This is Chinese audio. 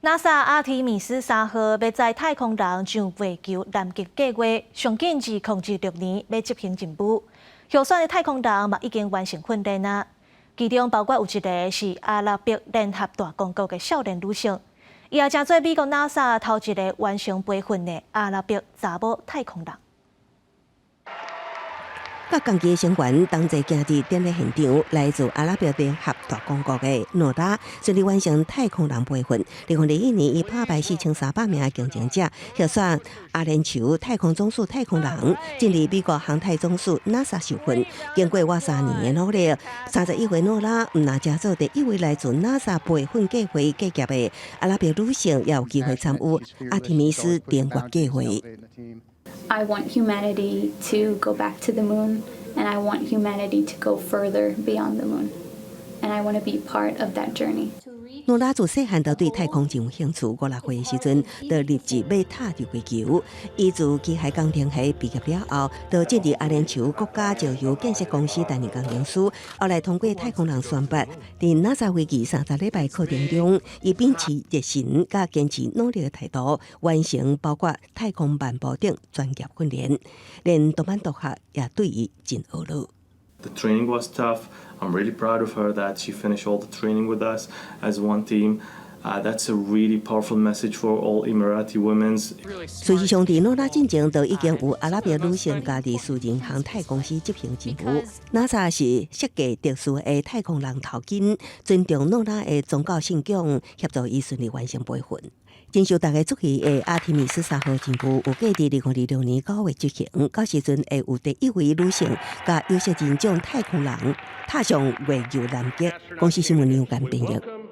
NASA 阿提米斯3号要在太空人上月球南极计划，上紧至2026年要执行任务。候选的太空人嘛已经完成训练啊，其中包括有一个是阿拉伯联合大公国的少年女性，伊也正做美国 NASA 头一个完成培训的阿拉伯查某太空人。 甲共机成员同齐行至典礼现场，来自阿拉伯联合大公国的诺拉顺利完成太空人培训。2021年，伊打败4300名竞争者，获选阿联酋太空总署太空人，进入美国航太总署 NASA 受训。经过3年的努力，31岁诺拉唔但加做第一位来自 NASA 培训计划计业的阿拉伯女性，也有机会参与阿提米斯登月计划。 I want humanity to go back to the moon, and I want humanity to go further beyond the moon. And I want to be part of that journey. 诺拉自细汉就对太空真有兴趣，5、6岁的时阵，就立志要踏入月球。伊自机械工程系毕业了后，就进入阿联酋国家石油建设公司担任工程师。后来通过太空人选拔，在 NASA 为期30礼拜课程中，伊秉持热忱甲坚持努力的态度，完成包括太空漫步等专业训练，连多班同学也对伊真学乐。 The training was tough. I'm really proud of her that she finished all the training with us as one team. That's a really powerful message for all Emirati women. 随时上伫诺拉进前，就已经有阿拉伯女性家伫私人航太公司执行任务。NASA 是设计特殊的太空人头巾，尊重诺拉的宗教信仰，协助伊顺利完成培训。真受大家注意的阿提米斯3号任务，有计伫2026年9月执行，到时阵会有第一位女性甲优秀金奖太空人踏上月球南极。公司新闻有间编译。